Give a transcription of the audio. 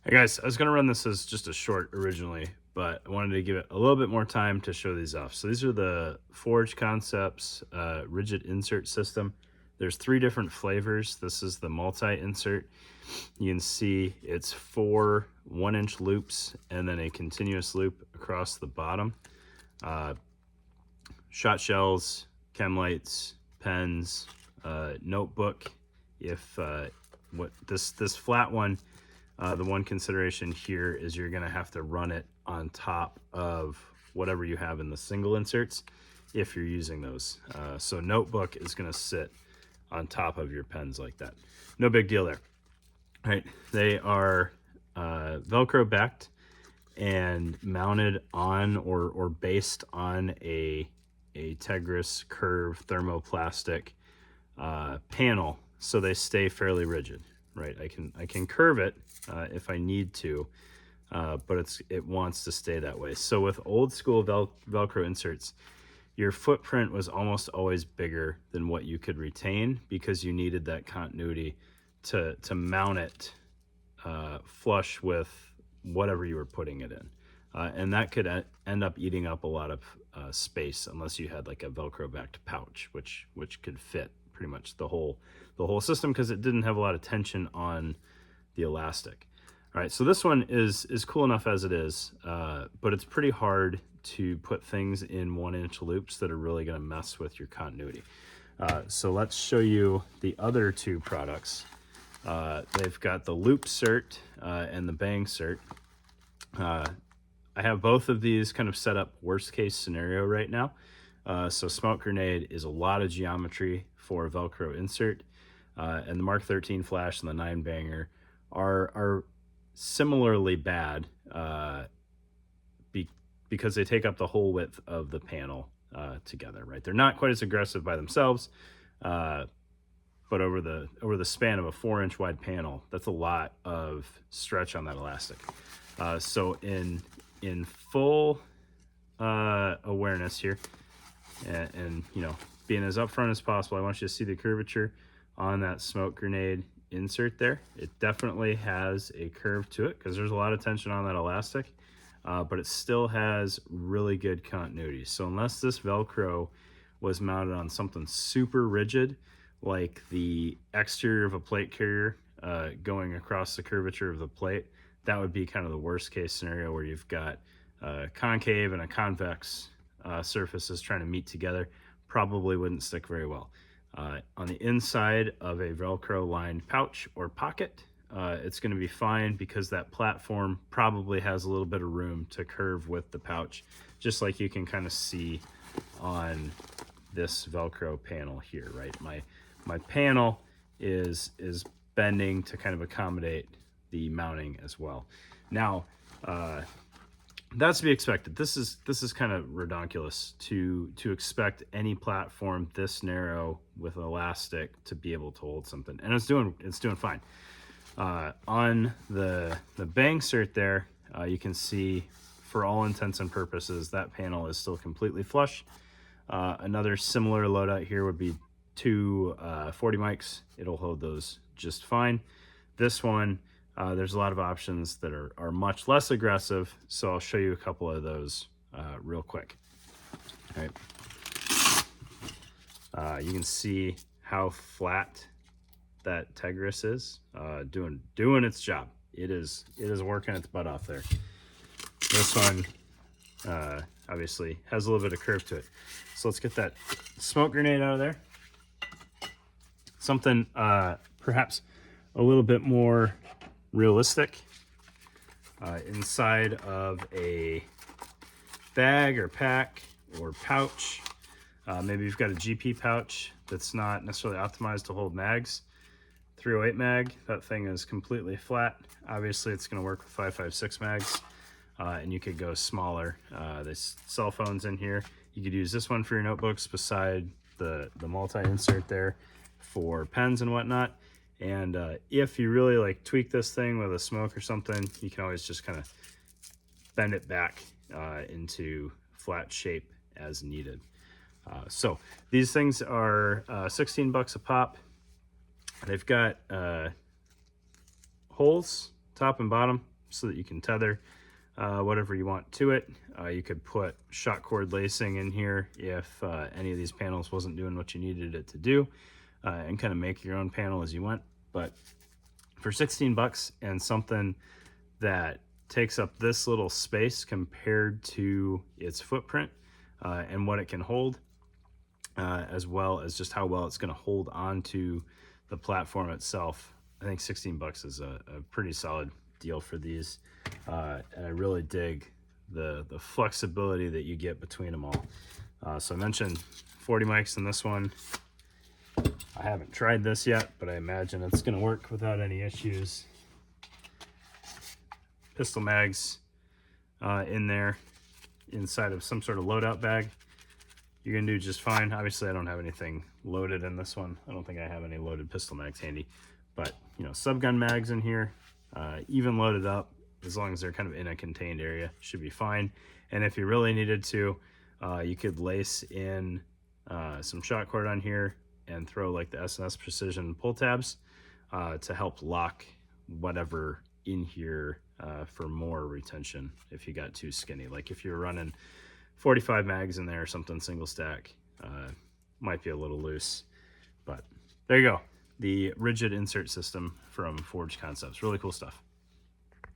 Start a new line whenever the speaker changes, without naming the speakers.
Hey guys, I was going to run this as just a short originally, but I wanted to give it a little bit more time to show these off. So these are the Forge Concepts rigid insert system. There's 3 different flavors. This is the multi-insert. You can see it's 4 1-inch loops and then a continuous loop across the bottom. Shot shells, chem lights, pens, notebook. If what this flat one, the one consideration here is you're going to have to run it on top of whatever you have in the single inserts if you're using those. So notebook is going to sit on top of your pens like that. No big deal there. All right, they are Velcro backed and mounted on or based on a Tegris curve thermoplastic panel, so they stay fairly rigid. Right, I can curve it if I need to, but it wants to stay that way. So with old school Velcro inserts, your footprint was almost always bigger than what you could retain because you needed that continuity to mount it flush with whatever you were putting it in. And that could end up eating up a lot of space unless you had like a Velcro backed pouch, which could fit pretty much the whole system because it didn't have a lot of tension on the elastic. All right, so this one is cool enough as it is, but it's pretty hard to put things in 1-inch loops that are really going to mess with your continuity. So let's show you the other 2 products. They've got the Loop Cert and the Bang Cert. I have both of these kind of set up worst case scenario right now. So Smoke Grenade is a lot of geometry for a Velcro insert, and the Mark 13 Flash and the 9 Banger are similarly bad because they take up the whole width of the panel together. Right, they're not quite as aggressive by themselves, but over the span of a 4-inch wide panel, that's a lot of stretch on that elastic. So in full awareness here, and you know, being as upfront as possible, I want you to see the curvature on that Smoke Grenade insert there. It definitely has a curve to it because there's a lot of tension on that elastic, but it still has really good continuity. So unless this Velcro was mounted on something super rigid, like the exterior of a plate carrier going across the curvature of the plate, that would be kind of the worst case scenario where you've got a concave and a convex surfaces trying to meet together. Probably wouldn't stick very well. On the inside of a Velcro lined pouch or pocket, it's going to be fine because that platform probably has a little bit of room to curve with the pouch, just like you can kind of see on this Velcro panel here, right? My panel is bending to kind of accommodate the mounting as well. Now, that's to be expected. This is kind of redonkulous to expect any platform this narrow with elastic to be able to hold something, and it's doing fine. On the Bang Cert there, you can see for all intents and purposes that panel is still completely flush. Another similar loadout here would be 2 40 mics. It'll hold those just fine. This one, there's a lot of options that are much less aggressive, so I'll show you a couple of those real quick. All right. You can see how flat that Tegris is, doing its job. It is working its butt off there. This one obviously has a little bit of curve to it. So let's get that Smoke Grenade out of there. Something perhaps a little bit more realistic, inside of a bag or pack or pouch. Maybe you've got a GP pouch that's not necessarily optimized to hold mags. 308 mag, that thing is completely flat. Obviously it's going to work with 5.56 mags, and you could go smaller. There's cell phones in here. You could use this one for your notebooks beside the multi-insert there for pens and whatnot. And if you really like tweak this thing with a smoke or something, you can always just kind of bend it back into flat shape as needed. So these things are $16 a pop. They've got holes top and bottom so that you can tether whatever you want to it. You could put shot cord lacing in here if any of these panels wasn't doing what you needed it to do, and kind of make your own panel as you went. But for 16 bucks and something that takes up this little space compared to its footprint and what it can hold, as well as just how well it's going to hold onto the platform itself, I think 16 bucks is a pretty solid deal for these. And I really dig the flexibility that you get between them all. So I mentioned 40 mics in this one. I haven't tried this yet, but I imagine it's going to work without any issues. Pistol mags in there inside of some sort of loadout bag. You're gonna do just fine. Obviously I don't have anything loaded in this one. I don't think I have any loaded pistol mags handy, but you know, subgun mags in here, even loaded up, as long as they're kind of in a contained area, should be fine. And if you really needed to, you could lace in some shot cord on here and throw like the S&S Precision pull tabs to help lock whatever in here for more retention if you got too skinny. Like if you're running 45 mags in there or something, single stack, might be a little loose. But there you go, the rigid insert system from Forged Concepts. Really cool stuff.